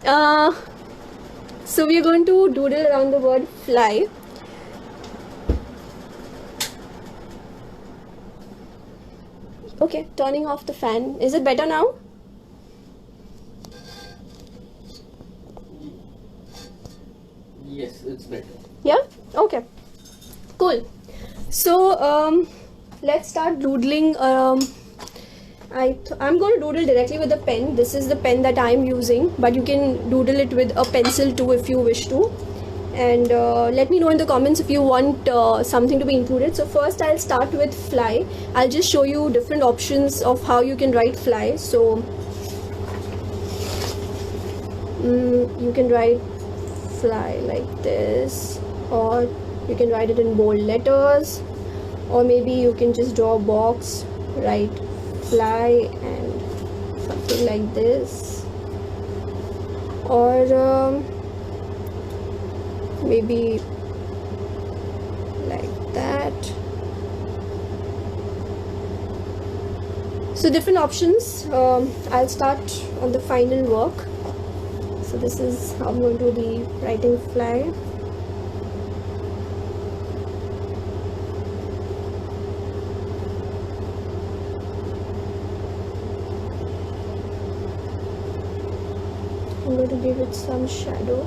So we are going to doodle around the word fly. Okay, turning off the fan. Is it better now? Yes, it's better. Yeah? Okay. Cool. So let's start doodling. I'm going to doodle directly with a pen. This is the pen that I'm using, but you can doodle it with a pencil too if you wish to. And let me know in the comments if you want something to be included. So first I'll start with fly. I'll just show you different options of how you can write fly. So you can write fly like this, or you can write it in bold letters, or maybe you can just draw a box, write fly and something like this, or maybe like that. So different options. I'll start on the final work. So this is how I'm going to be writing fly. I'm going to give it some shadow.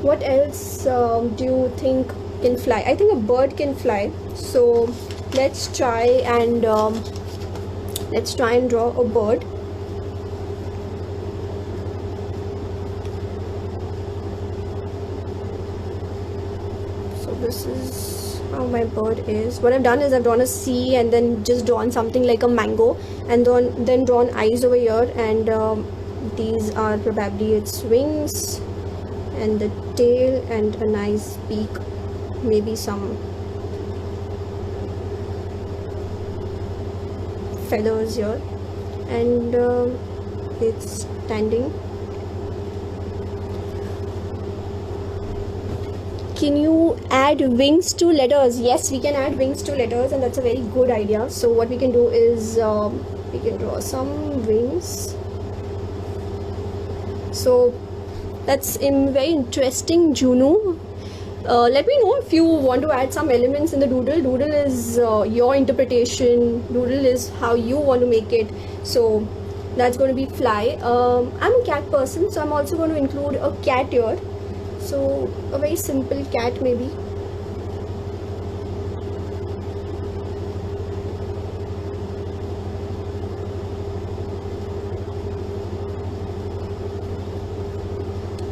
What else do you think can fly? I think a bird can fly. So let's try and draw a bird. So this is how my bird is. What I've done is I've drawn a C and then just drawn something like a mango, and then drawn eyes over here, and these are probably its wings and the tail and a nice beak, maybe some feathers here, and it's standing. Can you add wings to letters? Yes, we can add wings to letters, and that's a very good idea. So what we can do is we can draw some wings. So that's very interesting, Juno. Let me know if you want to add some elements in the doodle. Doodle is your interpretation. Doodle is how you want to make it. So that's going to be fly. I'm a cat person, so I'm also going to include a cat here. So a very simple cat maybe.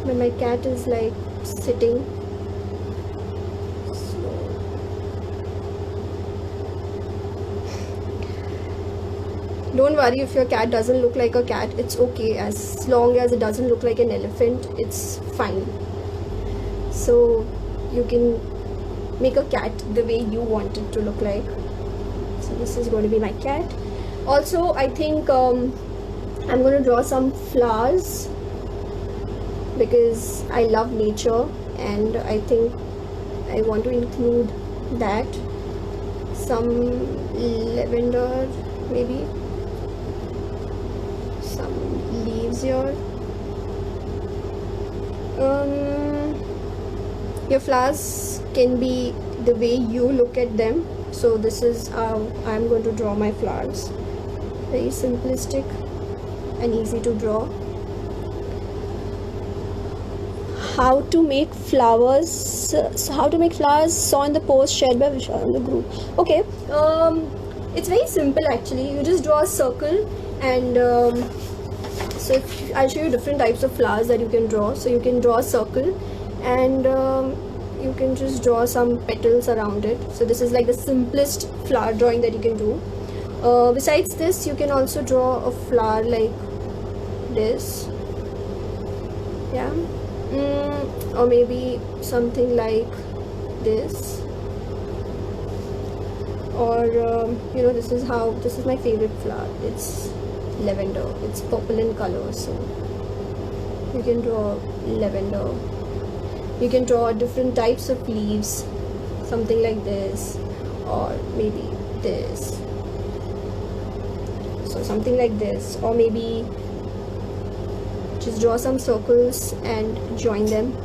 When my cat is like sitting. Don't worry if your cat doesn't look like a cat, it's okay. As long as it doesn't look like an elephant, it's fine. So you can make a cat the way you want it to look like. So this is going to be my cat. Also, I think I'm going to draw some flowers because I love nature, and I think I want to include that. Some lavender maybe. Some leaves here. Your flowers can be the way you look at them. So this is how I'm going to draw my flowers. Very simplistic and easy to draw. How to make flowers? How to make flowers? Saw in the post shared by Vishal in the group. Okay, it's very simple actually. You just draw a circle, and so I'll show you different types of flowers that you can draw. So you can draw a circle, and you can just draw some petals around it. So this is like the simplest flower drawing that you can do. Besides this, you can also draw a flower like this. Yeah. Or maybe something like this, or this is my favorite flower. It's lavender. It's purple in color, so you can draw lavender. You can draw different types of leaves, something like this, or maybe this. So something like this, or maybe just draw some circles and join them.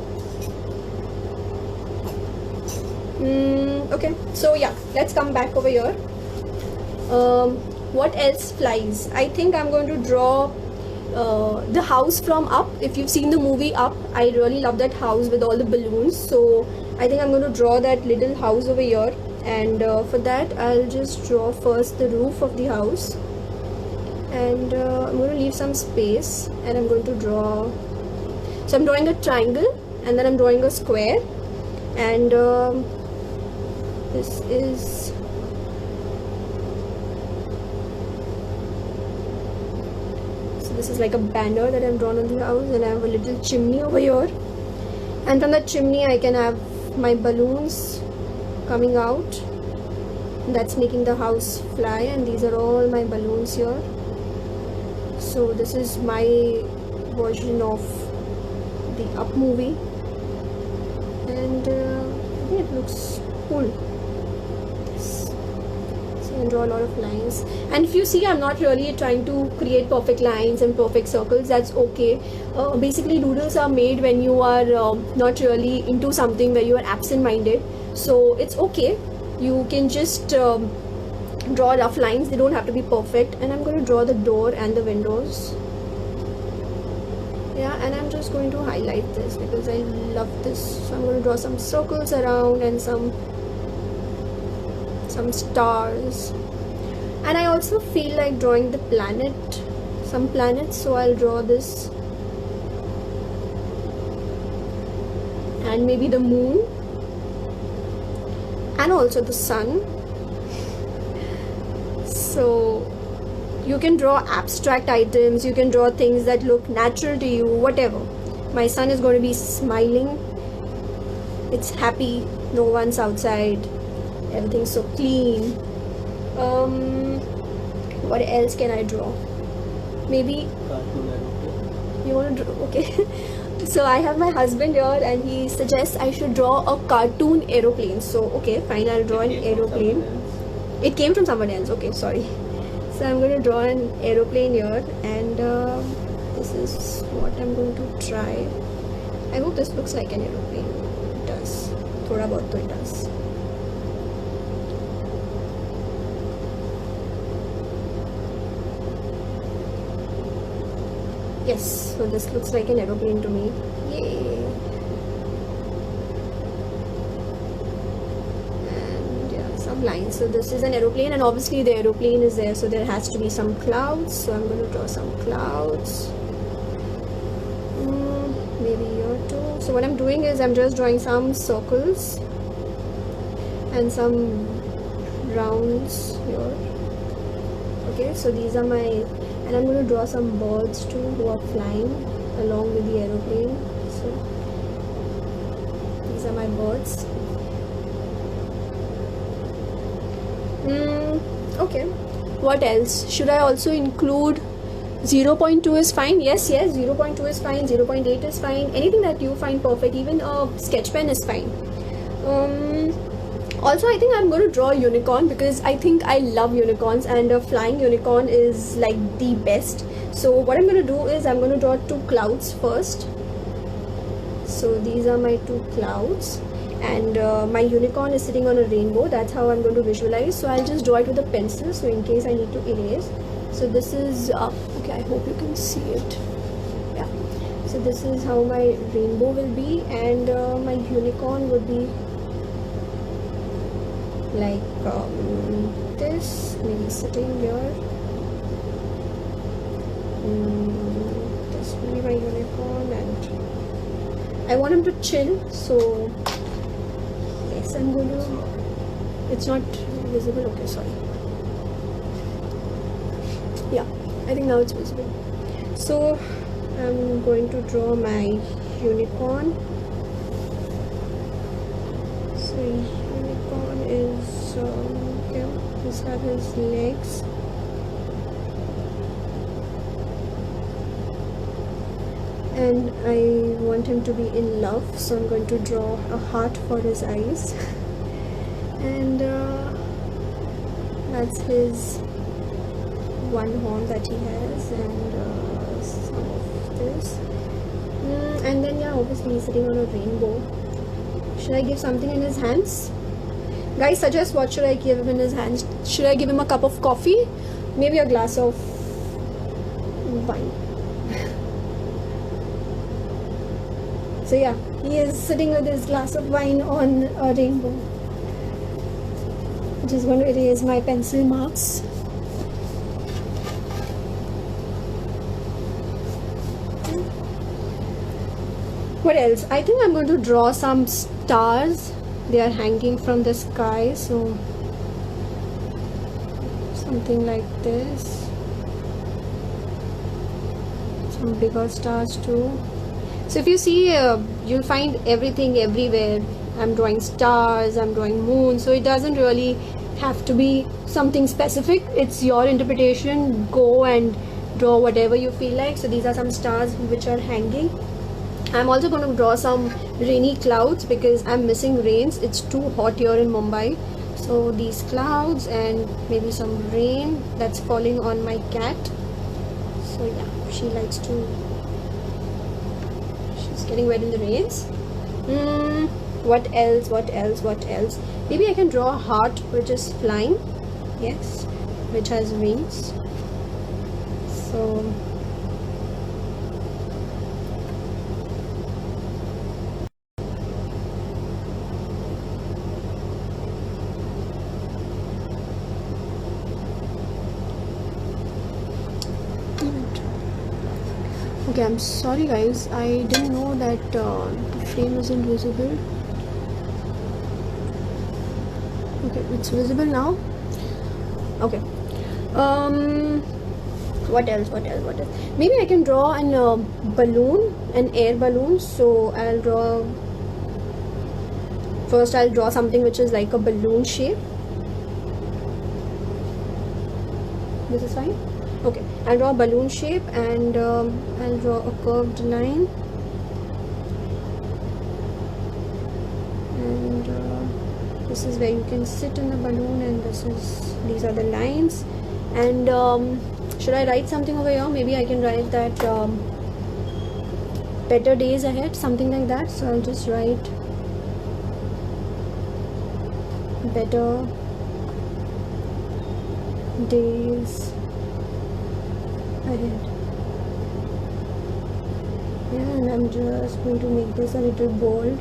Okay, so yeah, let's come back over here. What else flies? I think I'm going to draw the house from Up. If you've seen the movie Up, I really love that house with all the balloons. So I think I'm going to draw that little house over here, and for that I'll just draw first the roof of the house, and I'm going to leave some space, and I'm going to draw. So I'm drawing a triangle, and then I'm drawing a square, and this is this is like a banner that I've drawn on the house, and I have a little chimney over here, and from that chimney I can have my balloons coming out. That's making the house fly, and these are all my balloons here. So this is my version of the Up movie, and I think it looks cool. And draw a lot of lines, and if you see, I'm not really trying to create perfect lines and perfect circles. That's okay. Basically, doodles are made when you are not really into something, where you are absent-minded, so it's okay. You can just draw rough lines. They don't have to be perfect. And I'm going to draw the door and the windows. Yeah, and I'm just going to highlight this because I love this. So I'm going to draw some circles around and some stars, and I also feel like drawing the some planets, so I'll draw this, and maybe the moon, and also the sun. So you can draw abstract items, you can draw things that look natural to you, whatever. My sun is going to be smiling, it's happy, no one's outside, everything's so clean. What else can I draw? Maybe you want to draw? Okay. So I have my husband here, and he suggests I should draw a cartoon aeroplane. So okay, fine, I'll draw an aeroplane. It came from someone else. Okay, sorry. So I'm going to draw an aeroplane here, and this is what I'm going to try. I hope this looks like an aeroplane. It does. Thoda bahut to it does. Yes, so this looks like an aeroplane to me. Yay! And yeah, some lines. So this is an aeroplane, and obviously the aeroplane is there, so there has to be some clouds. So I'm going to draw some clouds. Maybe here too. So what I'm doing is I'm just drawing some circles and some rounds here. Okay, so these are my. And I'm going to draw some birds too who are flying along with the aeroplane. So these are my birds. Okay. What else? Should I also include 0.2 is fine? Yes, 0.2 is fine, 0.8 is fine. Anything that you find perfect, even a sketch pen is fine. Also, I think I'm going to draw a unicorn because I think I love unicorns, and a flying unicorn is like the best. So what I'm going to do is I'm going to draw two clouds first. So these are my two clouds, and my unicorn is sitting on a rainbow. That's how I'm going to visualize. So I'll just draw it with a pencil, so in case I need to erase. So this is okay, I hope you can see it. Yeah, so this is how my rainbow will be, and my unicorn would be like this, maybe sitting here. This will be my unicorn, and I want him to chill, so yes, I'm going to. It's not visible. Okay, sorry. Yeah, I think now it's visible. So I'm going to draw my unicorn. So unicorn is okay. These are his legs. And I want him to be in love, so I'm going to draw a heart for his eyes. And That's his one horn that he has, and some of this. And then yeah, obviously he's sitting on a rainbow. Should I give something in his hands? Guys, suggest what should I give him in his hands. Should I give him a cup of coffee? Maybe a glass of wine. So yeah, he is sitting with his glass of wine on a rainbow. Just going to erase my pencil marks. What else? I think I'm going to draw some stars. They are hanging from the sky, so something like this. Some bigger stars too. So if you see, you'll find everything everywhere. I'm drawing stars, I'm drawing moon, so it doesn't really have to be something specific. It's your interpretation. Go and draw whatever you feel like. So these are some stars which are hanging. I'm also going to draw some rainy clouds because I'm missing rains. It's too hot here in Mumbai. So these clouds and maybe some rain that's falling on my cat. So yeah, she likes to, she's getting wet in the rains. What else? Maybe I can draw a heart which is flying. Yes, which has wings. So okay, I'm sorry guys, I didn't know that the frame isn't visible. Okay, it's visible now. Okay. What else? Maybe I can draw an balloon, an air balloon. So I'll draw, first I'll draw something which is like a balloon shape. This is fine. Okay, I'll draw a balloon shape, and I'll draw a curved line, and this is where you can sit in the balloon, and these are the lines. And should I write something over here? Maybe I can write that better days ahead, something like that. So I'll just write better days ahead. Yeah, and I'm just going to make this a little bold.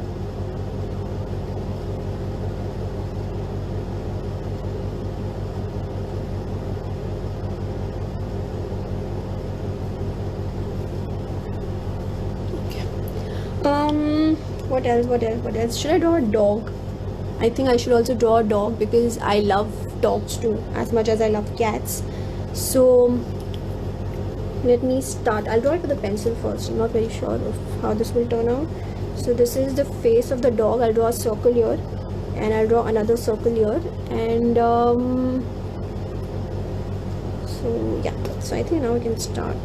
What else? Should I draw a dog? I think I should also draw a dog because I love dogs too, as much as I love cats. So let me start. I'll draw it with a pencil first. I'm not very sure of how this will turn out. So this is the face of the dog. I'll draw a circle here, and I'll draw another circle here, and so yeah, so I think now we can start.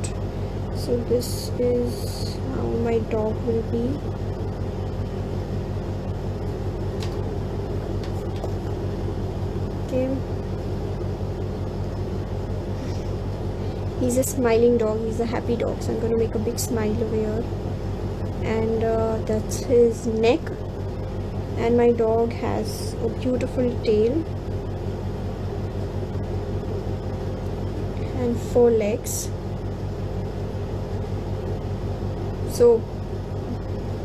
So this is how my dog will be. Okay. He's a smiling dog, he's a happy dog, so I'm going to make a big smile over here. And that's his neck. And my dog has a beautiful tail and 4 legs. So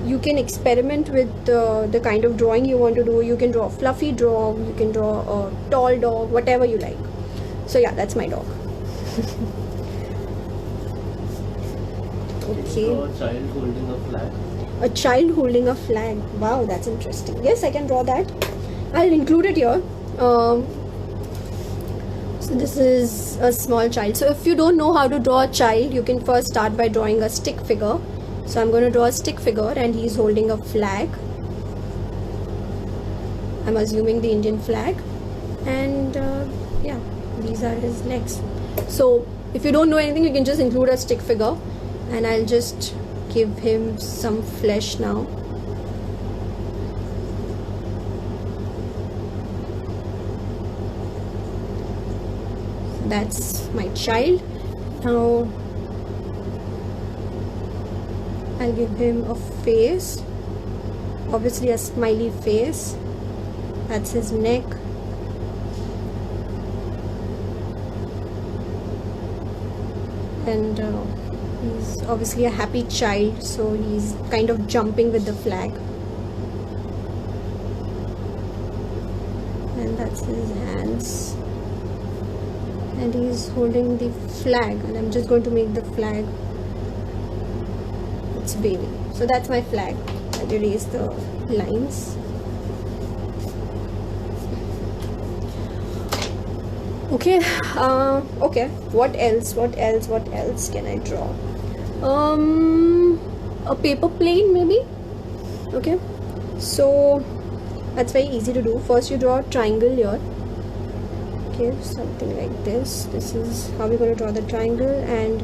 you can experiment with the kind of drawing you want to do. You can draw a fluffy dog, you can draw a tall dog, whatever you like. So yeah, that's my dog. Okay. A child holding a flag. A child holding a flag. Wow, that's interesting. Yes, I can draw that. I'll include it here. So this is a small child. So if you don't know how to draw a child, you can first start by drawing a stick figure. So I'm going to draw a stick figure, and he's holding a flag. I'm assuming the Indian flag. And yeah, these are his legs. So if you don't know anything, you can just include a stick figure. And I'll just give him some flesh now. that's my child. Now I'll give him a face, obviously a smiley face. That's his neck. And he's obviously a happy child, so he's kind of jumping with the flag. And that's his hands. And he's holding the flag, and I'm just going to make the flag its baby. So that's my flag. I'll erase the lines. Okay, okay, what else can I draw? A paper plane maybe. Okay, so that's very easy to do. First you draw a triangle here. Okay, something like this. This is how we're going to draw the triangle, and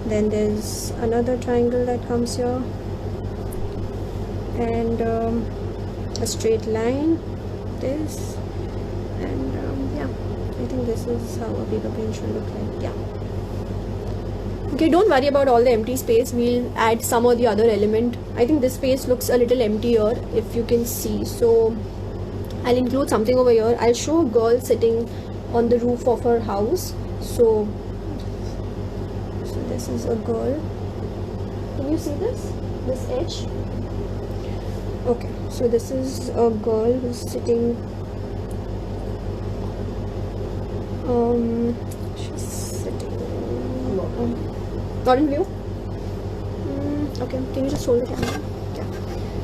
then there's another triangle that comes here, and a straight line, this, and yeah, I think this is how a paper plane should look like. Yeah. Okay, don't worry about all the empty space. We'll add some or the other element. I think this space looks a little emptier, if you can see. So I'll include something over here. I'll show a girl sitting on the roof of her house. So this is a girl. Can you see this edge? Okay, so this is a girl who's sitting. She's sitting not in view. Okay, can you just hold the camera? Yeah.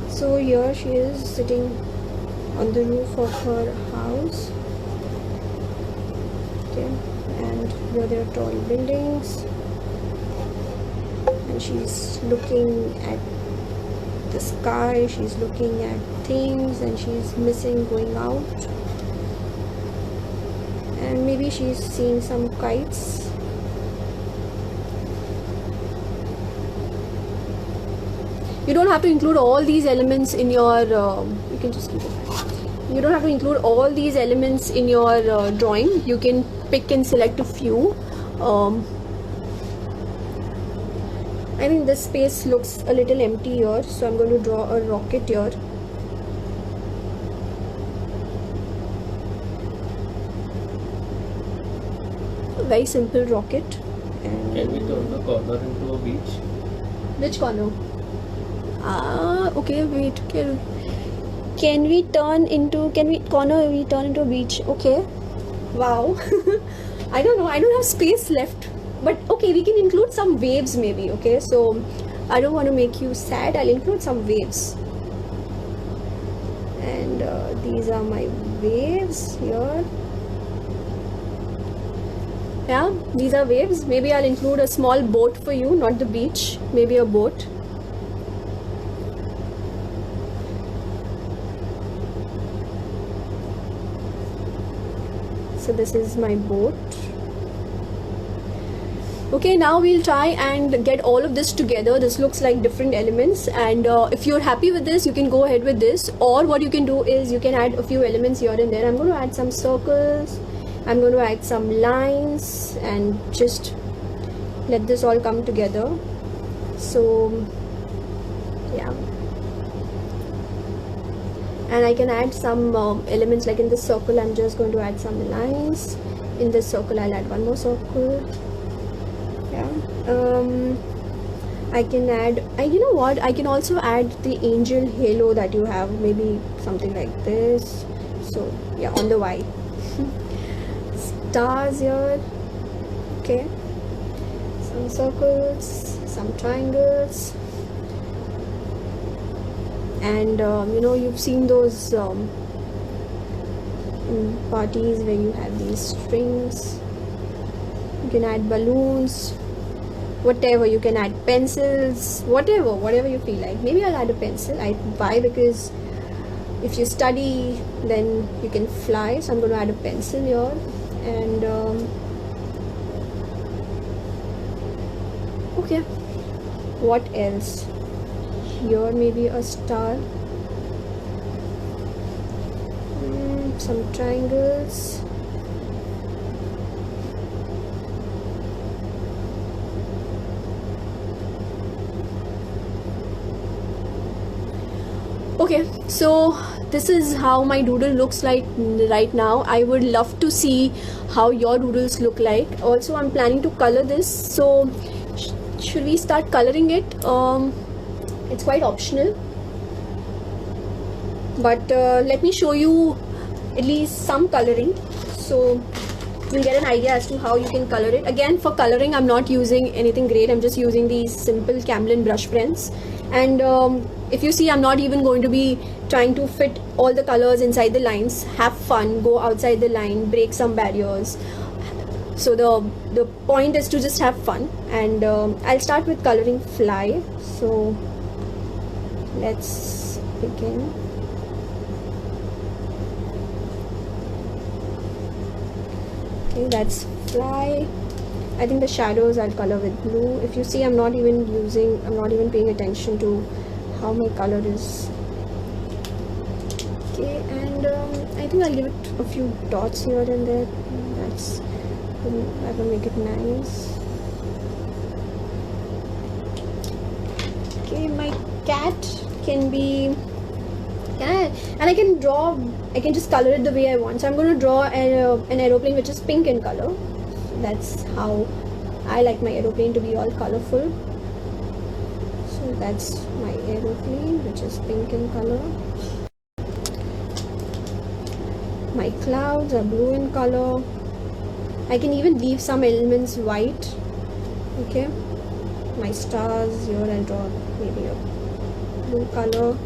So here she is sitting on the roof of her house. Okay, and here there are tall buildings, and she's looking at the sky, she's looking at things, and she's missing going out, and maybe she's seeing some kites. You don't have to include all these elements in your you can just keep it. You don't have to include all these elements in your drawing. You can pick and select a few. I think this space looks a little empty here, so I'm going to draw a rocket here. A very simple rocket. And can we turn the corner into a beach? Which corner? Okay, wait. Can we turn into a beach? Okay. Wow. I don't know. I don't have space left. But okay, we can include some waves maybe. Okay, so I don't want to make you sad. I'll include some waves. And these are my waves here. Yeah, these are waves. Maybe I'll include a small boat for you, not the beach. Maybe a boat. So this is my boat. Okay, now we'll try and get all of this together. This looks like different elements, and if you're happy with this, you can go ahead with this, or what you can do is you can add a few elements here and there. I'm going to add some circles, I'm going to add some lines, and just let this all come together. So yeah, and I can add some elements, like in this circle I'm just going to add some lines. In this circle I'll add one more circle. Yeah, I can add, you know what, I can also add the angel halo that you have, maybe something like this. So yeah, on the Y. Stars here. Okay, some circles, some triangles, and you know, you've seen those in parties where you have these strings. You can add balloons, whatever. You can add pencils, whatever you feel like. Maybe I'll add a pencil. Why? Because if you study, then you can fly. So I'm going to add a pencil here, and okay, what else? Here maybe a star, some triangles, Okay, so this is how my doodle looks like right now. I would love to see how your doodles look like. Also, I'm planning to color this, so should we start coloring it? It's quite optional, but let me show you at least some coloring, so you'll get an idea as to how you can color it. Again, for coloring, I'm not using anything great. I'm just using these simple Camlin brush pens, and if you see, I'm not even going to be trying to fit all the colors inside the lines. Have fun, go outside the line, break some barriers. So the point is to just have fun, and I'll start with coloring fly. So let's begin. Okay, that's fly. I think the shadows I'll color with blue. If you see, I'm not even paying attention to how my color is. Okay, and I think I'll give it a few dots here and there. That will make it nice. Okay, my cat can be. I can draw. I can just color it the way I want. So I'm going to draw an aeroplane which is pink in color. So that's how I like my aeroplane to be all colorful. So that's my aeroplane which is pink in color. My clouds are blue in color. I can even leave some elements white. Okay, my stars here, I'll draw maybe a blue color.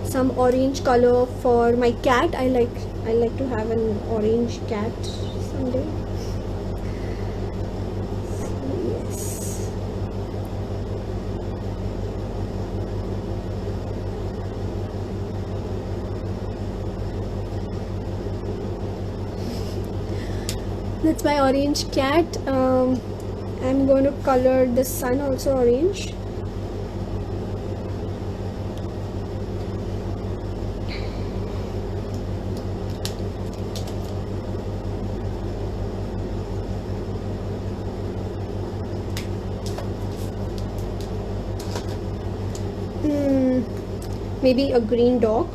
Some orange color for my cat. I like to have an orange cat someday. So, yes. That's my orange cat. I'm going to color the sun also orange. Maybe a green dog.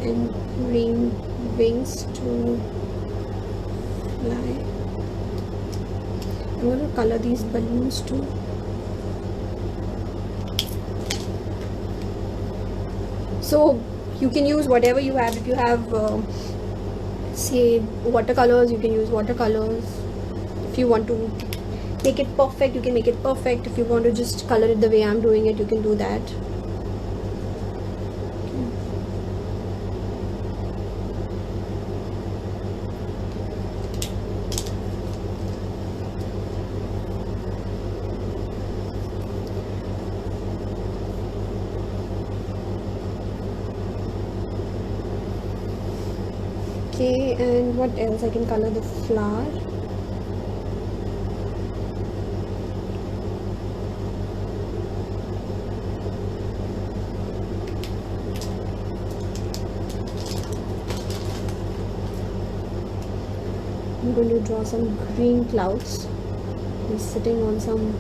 And green wings to fly. I'm going to color these balloons too. So you can use whatever you have. If you have say watercolors, you can use watercolors. If you want to make it perfect, you can make it perfect. If you want to just color it the way I'm doing it, you can do that. Okay, and what else? I can color the flower. I'm going to draw some green clouds. He's sitting on some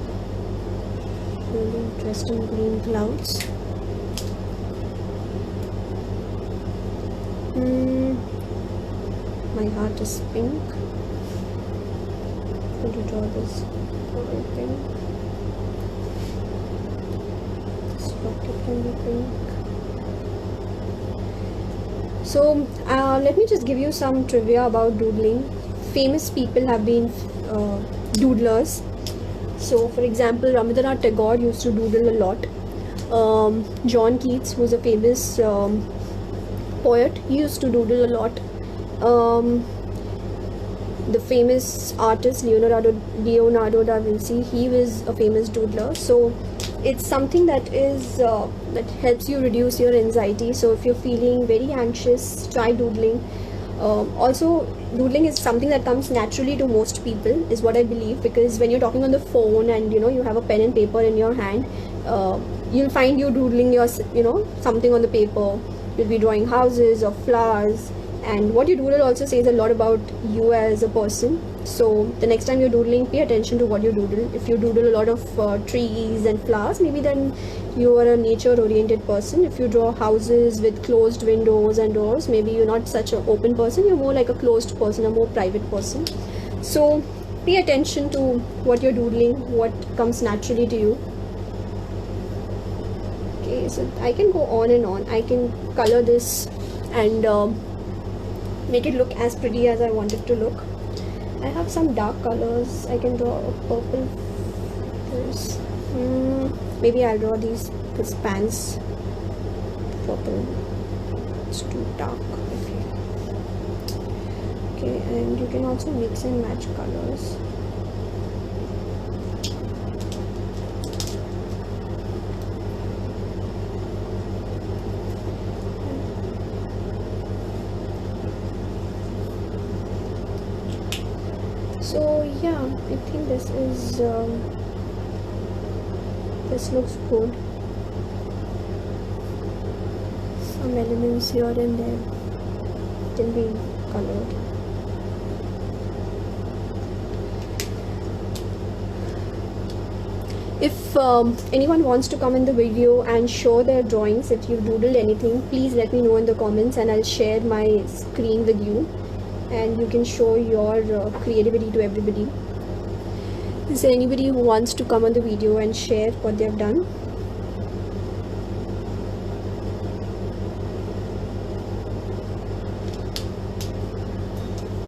really interesting green clouds. My heart is pink. I'm going to draw this color pink. This rocket can be pink. So let me just give you some trivia about doodling. Famous people have been doodlers. So for example, Vibha.Thakker used to doodle a lot. John Keats, who's a famous poet, he used to doodle a lot. The famous artist Leonardo da Vinci, he was a famous doodler. So it's something that is that helps you reduce your anxiety. So if you're feeling very anxious, try doodling. Also, doodling is something that comes naturally to most people, is what I believe, because when you're talking on the phone and you have a pen and paper in your hand, you'll find you doodling your something on the paper. you'll be drawing houses or flowers, and what you doodle also says a lot about you as a person. So the next time you're doodling, pay attention to what you doodle. If you doodle a lot of trees and flowers, maybe then you are a nature oriented person. If you draw houses with closed windows and doors, maybe you're not such an open person, you're more like a closed person, a more private person. So pay attention to what you're doodling, what comes naturally to you. Okay, so I can go on and on. I can color this and make it look as pretty as I want it to look. I have some dark colors. I can draw a purple. Maybe I'll draw these pants purple. It's too dark. Okay, and you can also mix and match colors. So yeah, I think this is this looks good. Some elements here and there can be colored. If anyone wants to come in the video and show their drawings, if you doodled anything, please let me know in the comments and I'll share my screen with you and you can show your creativity to everybody. Is there anybody who wants to come on the video and share what they've done?